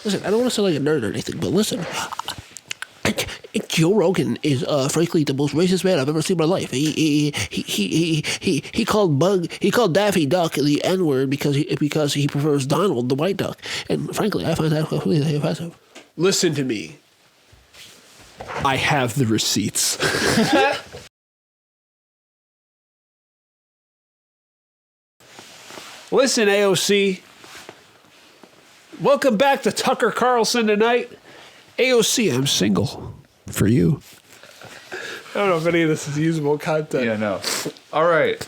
Listen, I don't want to sound like a nerd or anything, but listen. Joe Rogan is, frankly, the most racist man I've ever seen in my life. He called Daffy Duck the N-word because he prefers Donald, the white duck. And frankly, I find that completely offensive. Listen to me. I have the receipts. Listen, AOC. Welcome back to Tucker Carlson tonight. AOC, I'm single. For you. I don't know if any of this is usable content. Yeah, no. All right.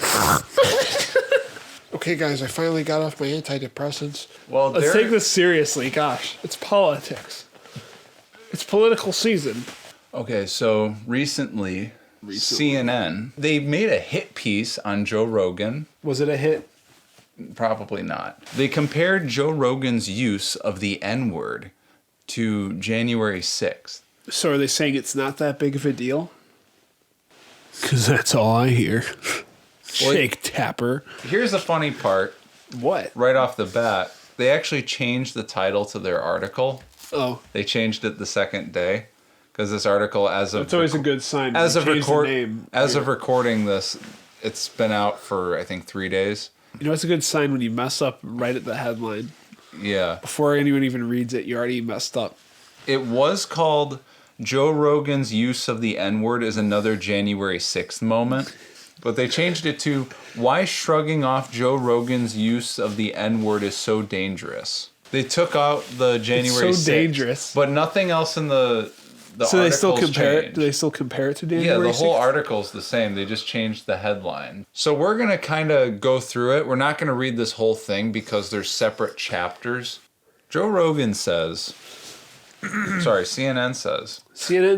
Okay, guys, I finally got off my antidepressants. Well, let's take this seriously. Gosh, it's politics. It's political season. Okay, so recently, CNN, they made a hit piece on Joe Rogan. Was it a hit? Probably not. They compared Joe Rogan's use of the N-word to January 6th. So are they saying it's not that big of a deal? Because that's all I hear. Shake Tapper. Here's the funny part. What? Right off the bat, they actually changed the title to their article. Oh. They changed it the second day. Because this article, as of... It's always a good sign. As of recording this, it's been out for, I think, 3 days. You know, it's a good sign when you mess up right at the headline. Yeah. Before anyone even reads it, you already messed up. It was called Joe Rogan's use of the N-word is another January 6th moment. But they changed it to why shrugging off Joe Rogan's use of the N-word is so dangerous. They took out the January 6th. It's so dangerous. But nothing else in the so they still compare changed. it? Do they still compare it to January 6th? Yeah, the whole article's the same. They just changed the headline. So we're going to kind of go through it. We're not going to read this whole thing because there's separate chapters. Joe Rogan says... Sorry, CNN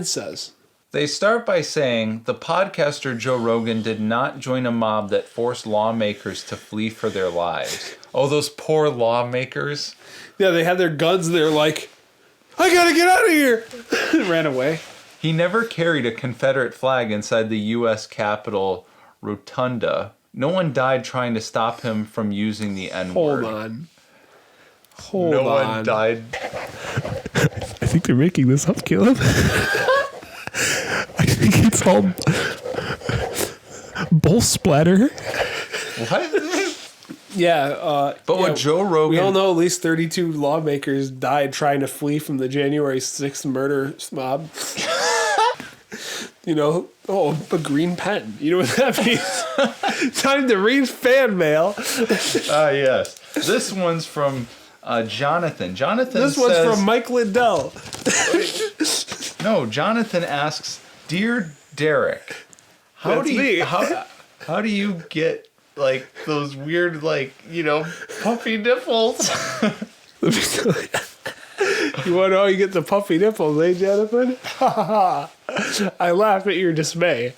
says. They start by saying, the podcaster Joe Rogan did not join a mob that forced lawmakers to flee for their lives. Oh, those poor lawmakers. Yeah, they had their guns and they're like, I gotta get out of here. Ran away. He never carried a Confederate flag inside the U.S. Capitol Rotunda. No one died trying to stop him from using the N-word. Hold on. No one died. I think they're making this up, Caleb. I think it's all bull splatter. What? Yeah. What Joe Rogan... We all know at least 32 lawmakers died trying to flee from the January 6th murder mob. You know, a green pen. You know what that means? Time to read fan mail. Yes. This one's from... Jonathan. This one's from Mike Lindell. No, Jonathan asks, Dear Derek, how do you get like those weird puffy nipples? You want to know how you get the puffy nipples, eh, Jonathan? I laugh at your dismay,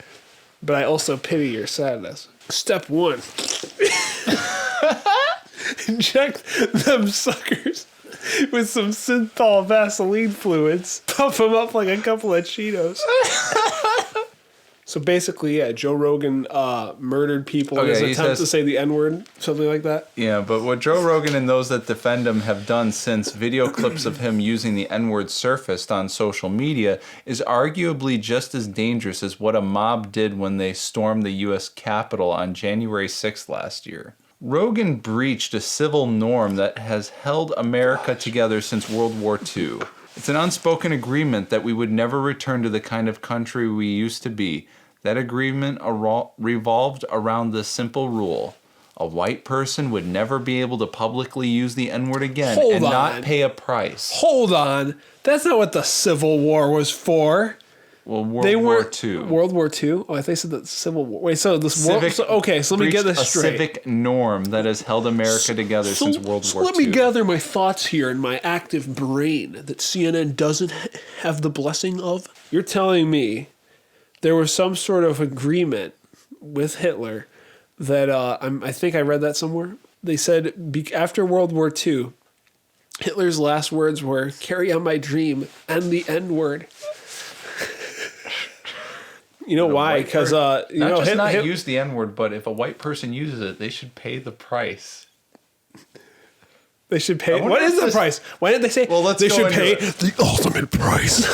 but I also pity your sadness. Step 1. Inject them suckers with some synthol Vaseline fluids. Puff them up like a couple of Cheetos. So basically, yeah, Joe Rogan murdered people in his attempt to say the N-word, something like that. Yeah, but what Joe Rogan and those that defend him have done since video clips of him using the N-word surfaced on social media is arguably just as dangerous as what a mob did when they stormed the U.S. Capitol on January 6th last year. Rogan breached a civil norm that has held America together since World War II. It's an unspoken agreement that we would never return to the kind of country we used to be. That agreement revolved around the simple rule. A white person would never be able to publicly use the N-word again not pay a price. Hold on. That's not what the Civil War was for. Well, World War II. World War II? Oh, I thought you said the Civil War. Wait, so this war... So let me get this straight. A civic norm that has held America together since World War II. Let me gather my thoughts here in my active brain that CNN doesn't have the blessing of. You're telling me there was some sort of agreement with Hitler that... I think I read that somewhere. They said after World War II, Hitler's last words were, "Carry on my dream," and the N-word. You know why? Because not use the N-word, but if a white person uses it, they should pay the price. They should pay. wonder What if is the this- price? Why did they say Well, let's they go should into pay it. the ultimate price?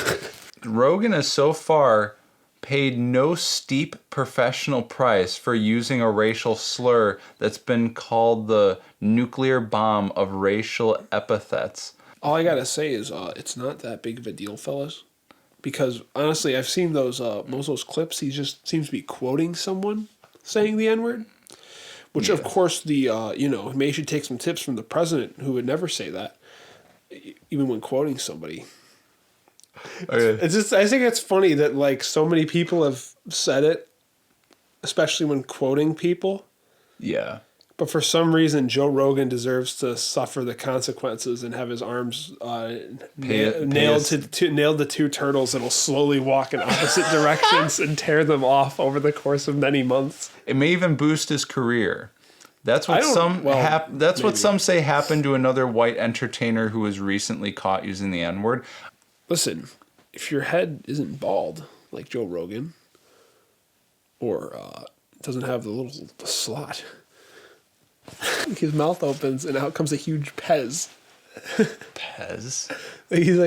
Rogan has so far paid no steep professional price for using a racial slur that's been called the nuclear bomb of racial epithets. All I gotta say is, it's not that big of a deal, fellas. Because honestly, I've seen those most of those clips. He just seems to be quoting someone saying the N-word, which of course maybe you should take some tips from the president, who would never say that, even when quoting somebody. Okay. It's just, I think it's funny that like so many people have said it, especially when quoting people. Yeah. But for some reason, Joe Rogan deserves to suffer the consequences and have his arms nailed to two turtles that'll slowly walk in opposite directions and tear them off over the course of many months. It may even boost his career. That's what maybe. what some say happened to another white entertainer who was recently caught using the N-word. Listen, if your head isn't bald like Joe Rogan, or doesn't have the little slot, his mouth opens and out comes a huge Pez. Pez? He's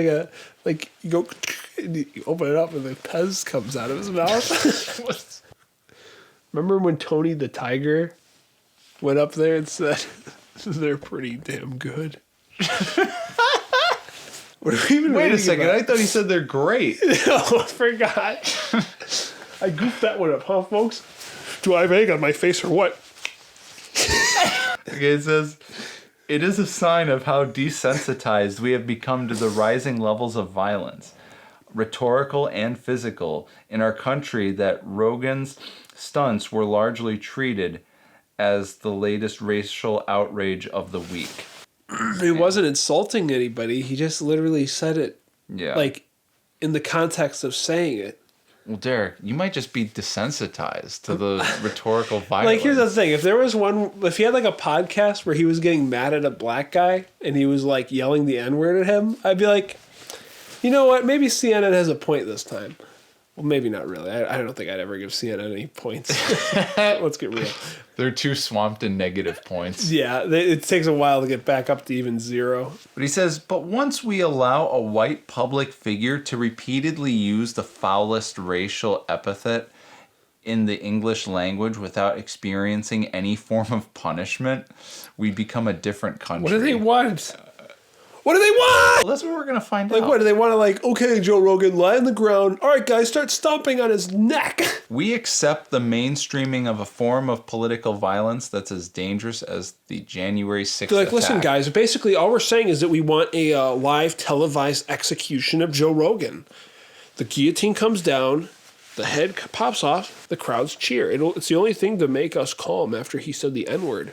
like you go, you open it up and the Pez comes out of his mouth. Remember when Tony the Tiger went up there and said, "They're pretty damn good." What are we even Wait a reading second, about? I thought he said they're great. Oh, I forgot. I goofed that one up, huh, folks? Do I have egg on my face or what? Okay, it says, it is a sign of how desensitized we have become to the rising levels of violence, rhetorical and physical, in our country that Rogan's stunts were largely treated as the latest racial outrage of the week. He wasn't insulting anybody. He just literally said it, Yeah. like, in the context of saying it. Well, Derek, you might just be desensitized to the rhetorical violence. Like, here's the thing. If he had, like, a podcast where he was getting mad at a black guy and he was, like, yelling the N-word at him, I'd be like, you know what? Maybe CNN has a point this time. Well, maybe not really. I don't think I'd ever give CNN any points. Let's get real. They're too swamped in negative points. Yeah, it takes a while to get back up to even zero. But he says, but once we allow a white public figure to repeatedly use the foulest racial epithet in the English language without experiencing any form of punishment, we become a different country. What do they want? What do they want? Well, that's what we're going to find Like, out. what do they want to, like, okay, Joe Rogan, lie on the ground. All right, guys, start stomping on his neck. We accept the mainstreaming of a form of political violence that's as dangerous as the January 6th They're like, attack. listen, guys, basically all we're saying is that we want a live televised execution of Joe Rogan. The guillotine comes down, the head pops off, the crowds cheer. It's the only thing to make us calm after he said the N-word.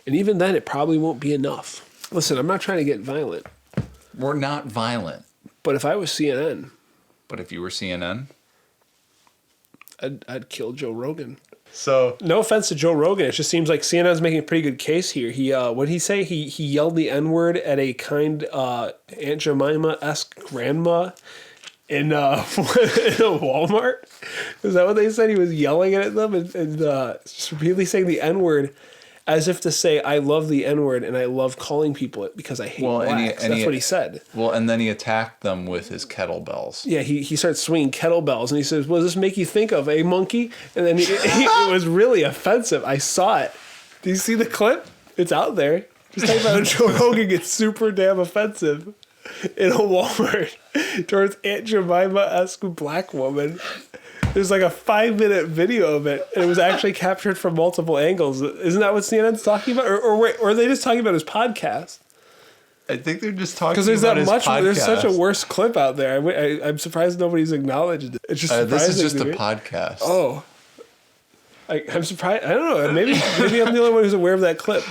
And even then, it probably won't be enough. Listen, I'm not trying to get violent, We're not violent. but if I was CNN, But if you were CNN? I'd kill Joe Rogan. So No offense to Joe Rogan, it just seems like CNN's making a pretty good case here. He, what did he say? He yelled the N-word at a kind Aunt Jemima-esque grandma in a Walmart. Is that what they said? He was yelling at them and just repeatedly saying the N-word as if to say, I love the N-word and I love calling people it because I hate blacks. That's what he said. Well, and then he attacked them with his kettlebells. Yeah, he starts swinging kettlebells and he says, what does this make you think of, a monkey? And then it was really offensive. I saw it. Do you see the clip? It's out there. Just talking about Joe Rogan gets super damn offensive in a Walmart towards Aunt Jemima-esque black woman. There's like a 5-minute video of it, and it was actually captured from multiple angles. Isn't that what CNN's talking about? Or are they just talking about his podcast? I think they're just talking Because there's about that his much. podcast. There's such a worse clip out there. I'm surprised nobody's acknowledged it. It's just surprising. This is just to a me. podcast. Oh, I'm surprised. I don't know. Maybe I'm the only one who's aware of that clip.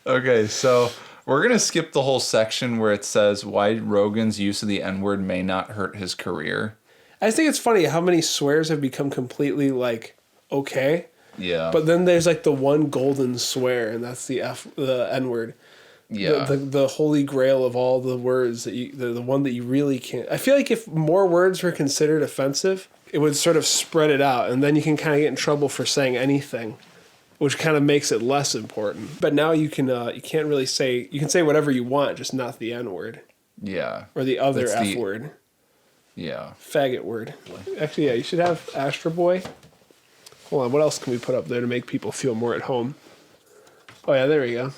Okay, so we're going to skip the whole section where it says why Rogan's use of the N-word may not hurt his career. I think it's funny how many swears have become completely like okay. Yeah. But then there's like the one golden swear, and that's the N-word. Yeah. The holy grail of all the words that the one that you really can't. I feel like if more words were considered offensive, it would sort of spread it out, and then you can kind of get in trouble for saying anything. which kind of makes it less important. But now you can't really say, you can say whatever you want, just not the N word. Yeah. Or the other That's F word. Yeah. Faggot word. Actually, yeah, you should have Astro Boy. Hold on, what else can we put up there to make people feel more at home? Oh yeah, there we go.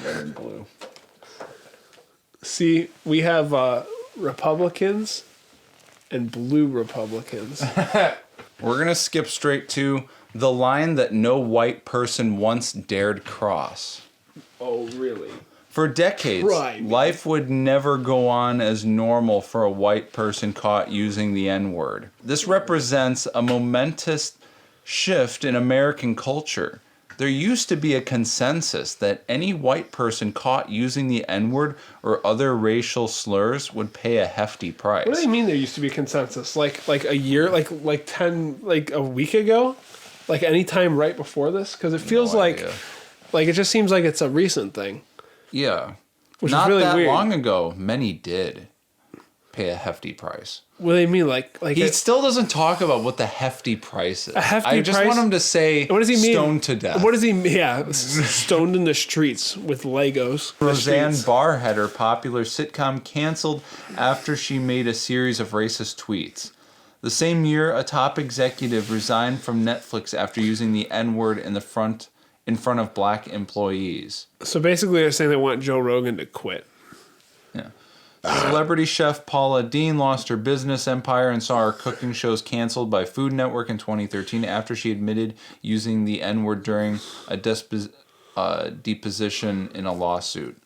Red and blue. See, we have Republicans and blue Republicans. We're going to skip straight to the line that no white person once dared cross. Oh, really? For decades, life would never go on as normal for a white person caught using the N-word. This represents a momentous shift in American culture. There used to be a consensus that any white person caught using the N-word or other racial slurs would pay a hefty price. What do you mean there used to be a consensus? Like a year, like a week ago? Like any time right before this? Because it feels like it just seems like it's a recent thing. Yeah. Which Not is really that weird. long ago, many did pay a hefty price. What do you mean? Like He still doesn't talk about what the hefty price is. A hefty I just price? want him to say What does he mean? stoned to death. What does he mean? Yeah, stoned in the streets with Legos. Roseanne Barr had her popular sitcom canceled after she made a series of racist tweets. The same year, a top executive resigned from Netflix after using the N-word in front of black employees. So basically they're saying they want Joe Rogan to quit. Yeah. Celebrity chef Paula Deen lost her business empire and saw her cooking shows canceled by Food Network in 2013 after she admitted using the N-word during a deposition in a lawsuit.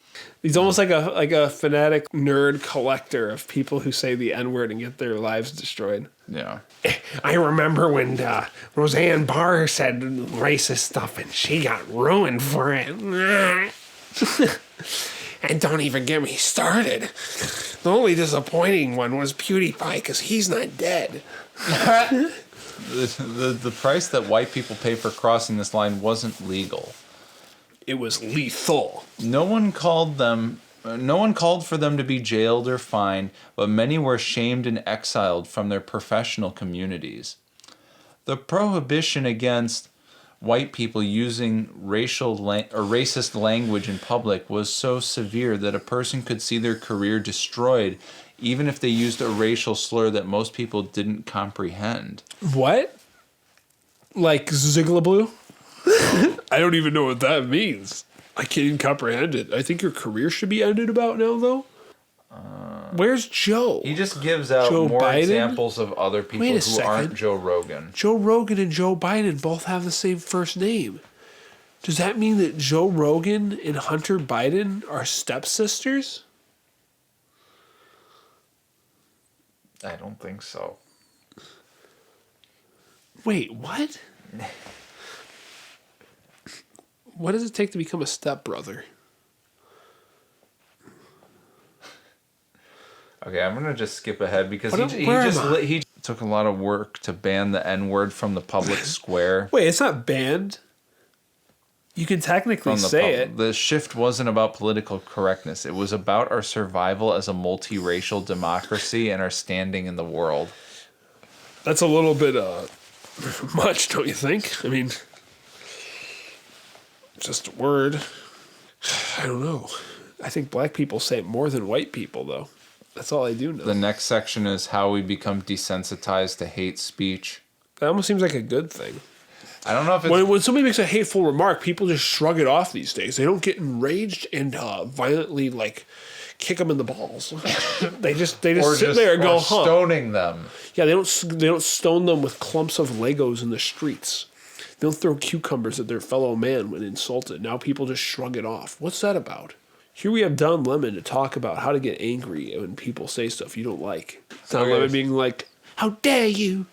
He's almost like a fanatic nerd collector of people who say the N-word and get their lives destroyed. Yeah. I remember when Roseanne Barr said racist stuff and she got ruined for it. And don't even get me started. The only disappointing one was PewDiePie because he's not dead. The price that white people pay for crossing this line wasn't legal. It was lethal. No one called for them to be jailed or fined, but many were shamed and exiled from their professional communities. The prohibition against white people using racist language in public was so severe that a person could see their career destroyed even if they used a racial slur that most people didn't comprehend. What? Like Ziglablue? I don't even know what that means. I can't even comprehend it. I think your career should be ended about now, though. Where's Joe? He just gives out Joe more Biden? examples of other people Wait a who second. aren't Joe Rogan. Joe Rogan and Joe Biden both have the same first name. Does that mean that Joe Rogan and Hunter Biden are stepsisters? I don't think so. Wait, what? What does it take to become a stepbrother? Okay, I'm gonna just skip ahead because Where am I? he took a lot of work to ban the N-word from the public square. Wait, it's not banned. You can technically say it. The shift wasn't about political correctness. It was about our survival as a multiracial democracy and our standing in the world. That's a little bit much, don't you think? I mean, just a word. I don't know. I think black people say it more than white people, though. That's all I do know. The next section is how we become desensitized to hate speech. That almost seems like a good thing. I don't know if it's... When somebody makes a hateful remark, people just shrug it off these days. They don't get enraged and violently, kick them in the balls. they just sit there and go, huh. stoning them. Yeah, they don't stone them with clumps of Legos in the streets. They don't throw cucumbers at their fellow man when insulted. Now people just shrug it off. What's that about? Here we have Don Lemon to talk about how to get angry when people say stuff you don't like. Don Lemon being like, "How dare you?"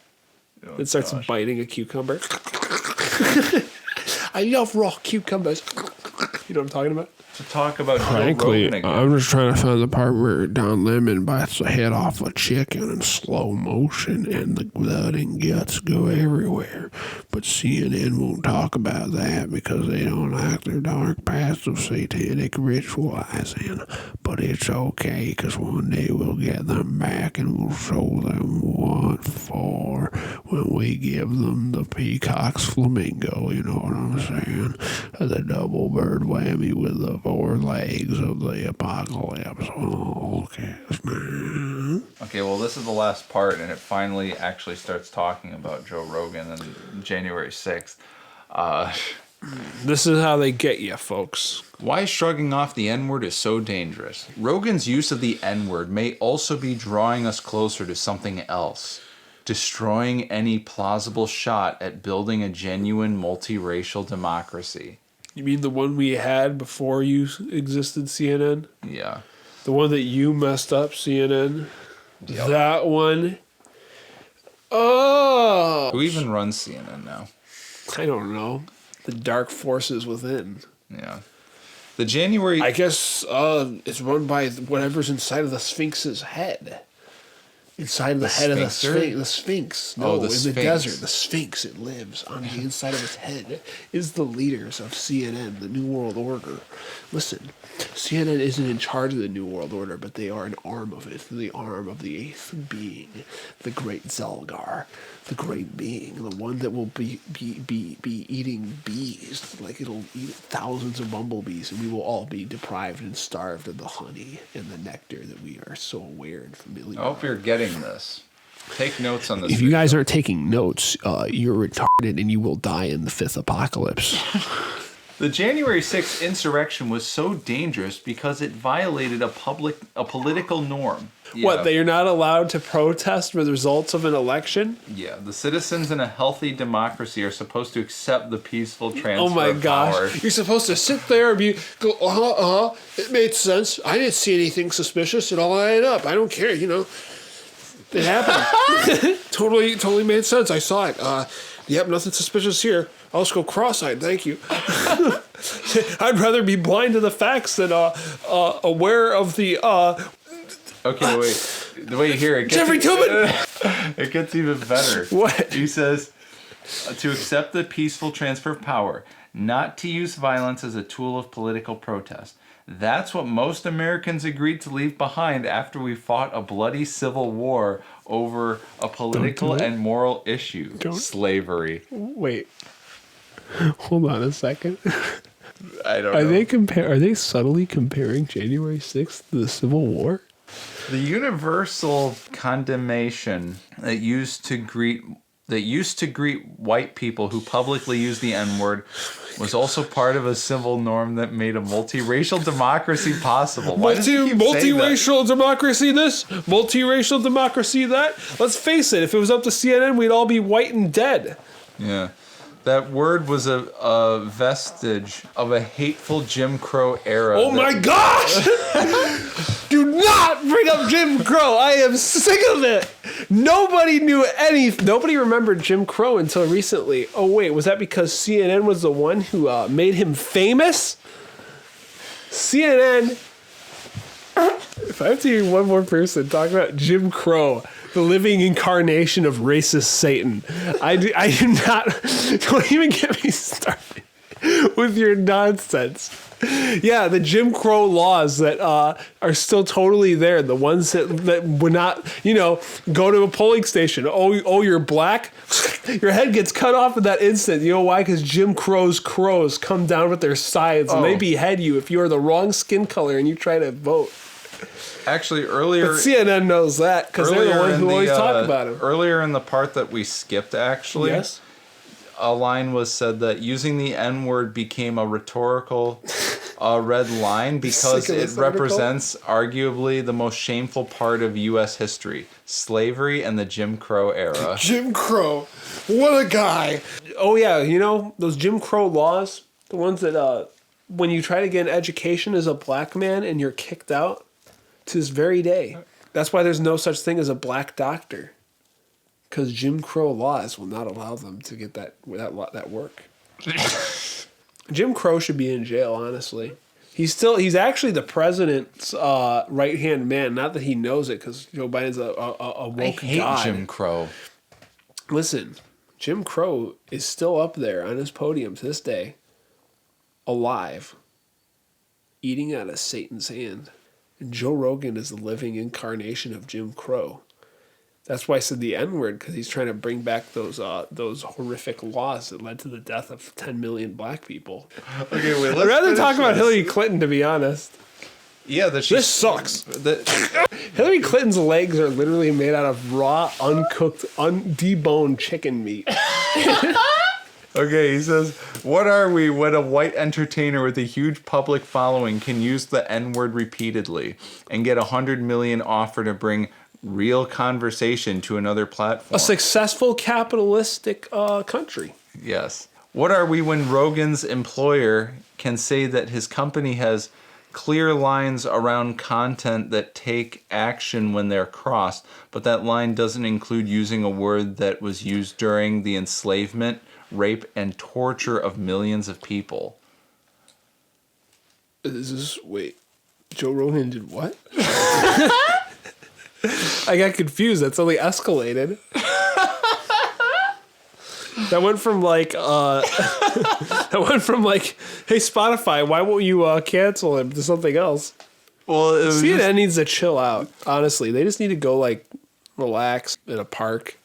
It starts biting a cucumber. I love raw cucumbers. You know what I'm talking about? To talk about Joe Frankly, Rogan again. I'm just trying to find the part where Don Lemon bites the head off a chicken in slow motion and the blood and guts go everywhere. But CNN won't talk about that because they don't like their dark past of satanic ritualizing. But it's okay because one day we'll get them back and we'll show them what for when we give them the peacock's flamingo, you know what I'm saying? The double bird whammy with the 4 legs of the apocalypse. Oh, okay. Okay, well, this is the last part, and it finally actually starts talking about Joe Rogan on January 6th. This is how they get you, folks. Why shrugging off the N-word is so dangerous. Rogan's use of the N-word may also be drawing us closer to something else. Destroying any plausible shot at building a genuine multiracial democracy. You mean the one we had before you existed, CNN? Yeah. The one that you messed up, CNN? Yep. That one? Oh! Who even runs CNN now? I don't know. The dark forces within. Yeah. The January... I guess it's run by whatever's inside of the Sphinx's head. Inside of the head of the Sphinx. No, the in Sphinx. the desert. The Sphinx, it lives on the inside of his head, is the leaders of CNN, the New World Order. Listen, CNN isn't in charge of the New World Order, but they are an arm of it. The arm of the eighth being, the great Zelgar, the great being, the one that will be eating bees, like it'll eat thousands of bumblebees, and we will all be deprived and starved of the honey and the nectar that we are so aware and familiar with. I hope you're getting this. Take notes on this. If you guys aren't taking notes, you're retarded and you will die in the 5th apocalypse. The January 6th insurrection was so dangerous because it violated a political norm. Yeah. What, they are not allowed to protest the results of an election? Yeah, the citizens in a healthy democracy are supposed to accept the peaceful transfer Oh my of gosh. power. You're supposed to sit there and go, it made sense. I didn't see anything suspicious. It all added up. I don't care, you know. It happened. Totally made sense. I saw it. Yep, nothing suspicious here. I'll just go cross-eyed, thank you. I'd rather be blind to the facts than aware of the... Okay, wait. The way you hear it... Jeffrey Tubin! It gets even better. What? He says, to accept the peaceful transfer of power, not to use violence as a tool of political protest. That's what most Americans agreed to leave behind after we fought a bloody civil war over a political and moral issue, slavery. Wait. Hold on a second. I don't know. Are they subtly comparing January 6th to the Civil War? The universal condemnation that used to greet white people who publicly use the N-word was also part of a civil norm that made a multiracial democracy possible. Why does he keep saying that? Multiracial democracy this, multiracial democracy that. Let's face it, if it was up to CNN, we'd all be white and dead. Yeah. That word was a vestige of a hateful Jim Crow era. Oh my gosh! Do not bring up Jim Crow. I am sick of it. Nobody knew anything. Nobody remembered Jim Crow until recently. Oh wait, was that because CNN was the one who made him famous? CNN. If I have to hear one more person talk about Jim Crow, the living incarnation of racist Satan, I do not. Don't even get me started with your nonsense. Yeah, the Jim Crow laws that are still totally there. The ones that would not, go to a polling station. Oh, you're black? Your head gets cut off in that instant. You know why? Because Jim Crow's crows come down with their scythes and they behead you if you're the wrong skin color and you try to vote. Actually, earlier... But CNN knows that because they're the ones who always talk about it. Earlier in the part that we skipped, actually... Yes? A line was said that using the N-word became a rhetorical red line because it represents arguably the most shameful part of U.S. history, slavery and the Jim Crow era. Jim Crow. What a guy. Oh, yeah. Those Jim Crow laws, the ones that when you try to get an education as a black man and you're kicked out to this very day. That's why there's no such thing as a black doctor. Because Jim Crow laws will not allow them to get that work. Jim Crow should be in jail, honestly. He's actually the president's right-hand man. Not that he knows it, because Joe Biden's a woke I hate god. Jim Crow. Listen, Jim Crow is still up there on his podium to this day, alive, eating out of Satan's hand. And Joe Rogan is the living incarnation of Jim Crow. That's why I said the N-word, because he's trying to bring back those horrific laws that led to the death of 10 million black people. Okay, wait. I'd rather talk about Hillary Clinton, to be honest. Yeah, This sucks. Hillary Clinton's legs are literally made out of raw, uncooked, deboned chicken meat. Okay, he says, what are we when a white entertainer with a huge public following can use the N-word repeatedly and get 100 million offer to bring real conversation to another platform? A successful capitalistic country. Yes. What are we when Rogan's employer can say that his company has clear lines around content that take action when they're crossed, but that line doesn't include using a word that was used during the enslavement, rape, and torture of millions of people? Wait, Joe Rogan did what? I got confused. That's only escalated. That went from like, hey Spotify, why won't you cancel him, to something else. Well, it was CNN needs to chill out. Honestly, they just need to go like relax in a park.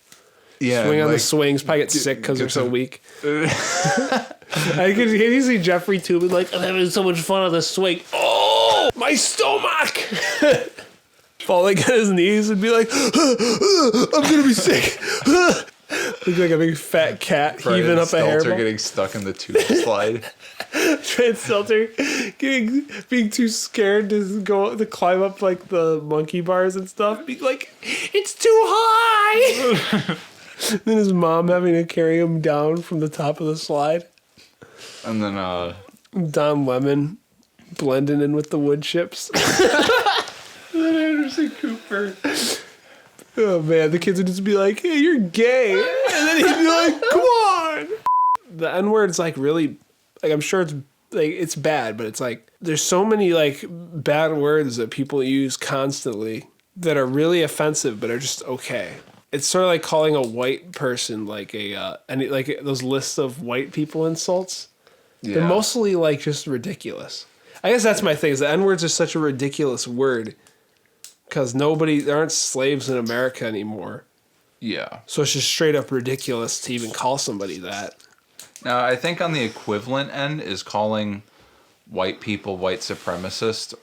Swing on the swings. Probably get sick because they're so weak. I can see Jeffrey Tubin like, I'm having so much fun on the swing. Oh, my stomach! Falling on his knees and be like, I'm gonna be sick. Looks like a big fat cat heaving up a hairball. getting stuck in the tube slide. Trent Stelter being too scared to climb up like the monkey bars and stuff. Being like, it's too high. Then his mom having to carry him down from the top of the slide. And then Don Lemon blending in with the wood chips. And then Anderson Cooper. Oh man, the kids would just be like, hey, you're gay. And then he'd be like, come on. The N-word's like really, like, I'm sure it's like, it's bad, but it's like, there's so many like bad words that people use constantly that are really offensive, but are just okay. It's sort of like calling a white person like like those lists of white people insults. Yeah. They're mostly like just ridiculous. I guess that's my thing, is the N-words are such a ridiculous word. Because there aren't slaves in America anymore. Yeah. So it's just straight up ridiculous to even call somebody that. Now, I think on the equivalent end is calling white people white supremacists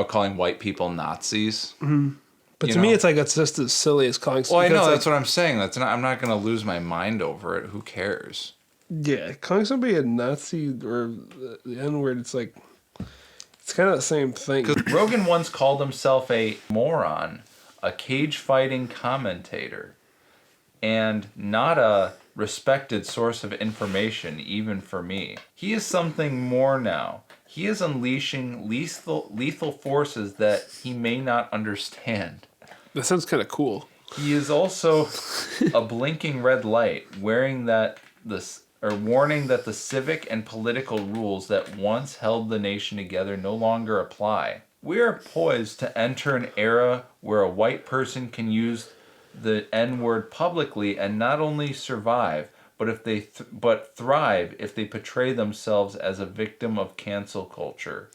calling white people Nazis. Mm-hmm. But to me, it's like, it's just as silly as calling somebody. Well, I know, that's what I'm saying. I'm not going to lose my mind over it. Who cares? Yeah, calling somebody a Nazi or the N-word, it's like, it's kind of the same thing. Rogan once called himself a moron, a cage-fighting commentator, and not a respected source of information, even for me. He is something more now. He is unleashing lethal forces that he may not understand. That sounds kind of cool. He is also a blinking red light, warning that the civic and political rules that once held the nation together no longer apply. We are poised to enter an era where a white person can use the N-word publicly and not only survive, but thrive if they portray themselves as a victim of cancel culture.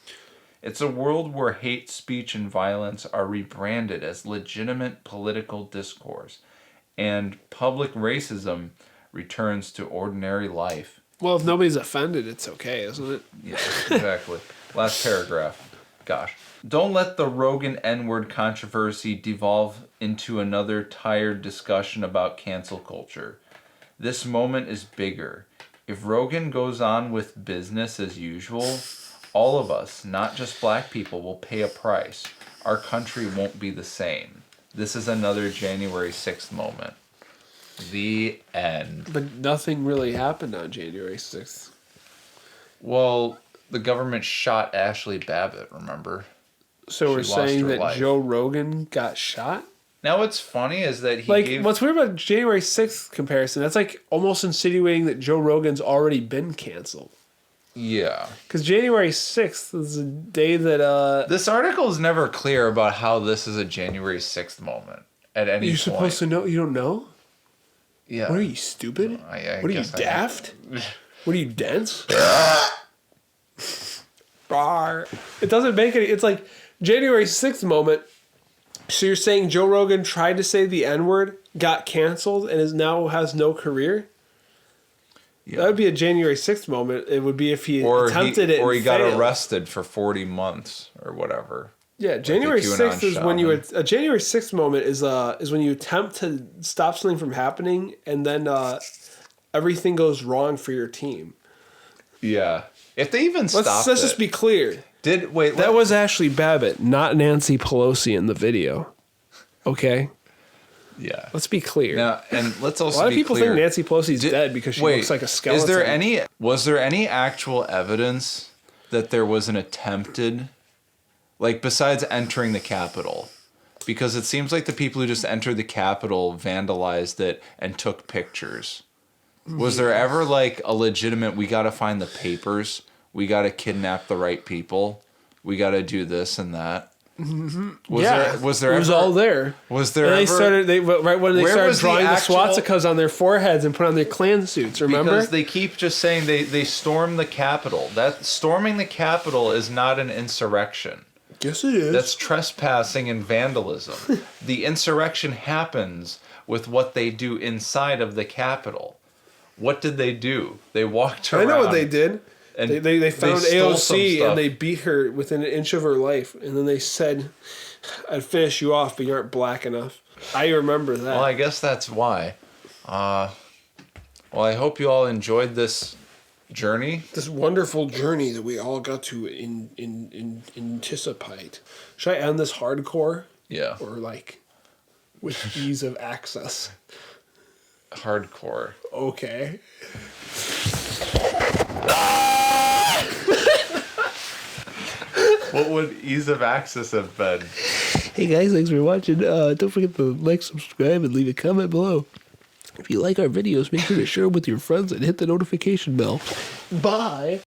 It's a world where hate speech and violence are rebranded as legitimate political discourse, and public racism returns to ordinary life. Well, if nobody's offended, it's okay, isn't it? Yeah, exactly. Last paragraph. Gosh. Don't let the Rogan N-word controversy devolve into another tired discussion about cancel culture. This moment is bigger. If Rogan goes on with business as usual, all of us, not just black people, will pay a price. Our country won't be the same. This is another January 6th moment. The end. But nothing really happened on January 6th. Well, the government shot Ashley Babbitt, remember? So we're saying that Joe Rogan got shot? Now what's funny is that what's weird about January 6th comparison, that's like almost insinuating that Joe Rogan's already been canceled. Yeah. Because January 6th is a day that This article is never clear about how this is a January 6th moment at any you're point. supposed to know. You don't know? Yeah. What are you, stupid? I What are you, guess daft? What are you, dense? Bar. It doesn't make any... It's like January 6th moment. So you're saying Joe Rogan tried to say the N-word, got canceled, and now has no career? Yeah. That would be a January 6th moment. It would be if he attempted it or and he got failed. arrested for 40 months or whatever. Yeah, January QAnon 6th is when shaman. a January 6th moment is when you attempt to stop something from happening and then everything goes wrong for your team. Yeah. If they even stopped Let's just be clear. That was Ashley Babbitt, not Nancy Pelosi in the video. Okay? Yeah. Let's be clear. Now, and let's also a lot of be people clear. think Nancy Pelosi's dead because she looks like a skeleton. Was there any actual evidence that there was an attempted, like besides entering the Capitol? Because it seems like the people who just entered the Capitol vandalized it and took pictures. Was there ever like a legitimate, we got to find the papers, we got to kidnap the right people, we got to do this and that? Was there it was all there. Was there and ever... right when they started drawing the actual... swastikas on their foreheads and put on their Klan suits, remember? Because they keep just saying they stormed the Capitol. That storming the Capitol is not an insurrection. Yes, it is. That's trespassing and vandalism. The insurrection happens with what they do inside of the Capitol. What did they do? They walked around. I know what they did. And they found AOC and and they beat her within an inch of her life. And then they said, I'd finish you off, but you aren't black enough. I remember that. Well, I guess that's why. Well, I hope you all enjoyed this journey. This wonderful journey that we all got to anticipate. Should I end this hardcore? Yeah. Or like with ease of access? Hardcore. Okay. What would ease of access have been? Hey guys, thanks for watching. Don't forget to like, subscribe, and leave a comment below. If you like our videos, make sure to share them with your friends and hit the notification bell. Bye.